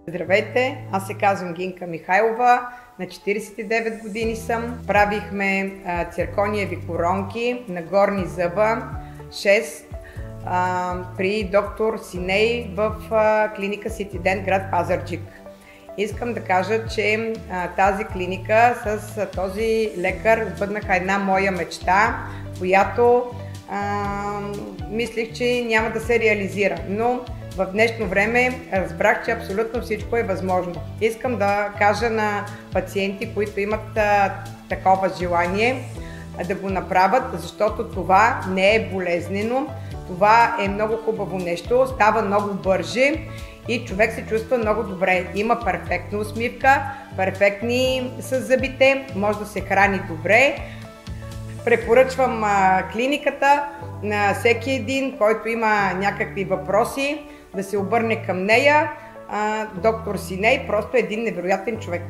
Здравейте, аз се казвам Гинка Михайлова, на 49 години съм. Правихме циркониеви коронки на горни зъба 6 при доктор Синей в клиника Ситидент, град Пазарджик. Искам да кажа, че тази клиника с този лекар сбъднаха една моя мечта, която мислих, че няма да се реализира, но в днешно време разбрах, че абсолютно всичко е възможно. Искам да кажа на пациенти, които имат такова желание, да го направят, защото това не е болезнено, това е много хубаво нещо, става много бърже и човек се чувства много добре. Има перфектна усмивка, перфектни са зъбите, може да се храни добре. Препоръчвам клиниката на всеки един, който има някакви въпроси, да се обърне към нея. Доктор Синей просто е един невероятен човек.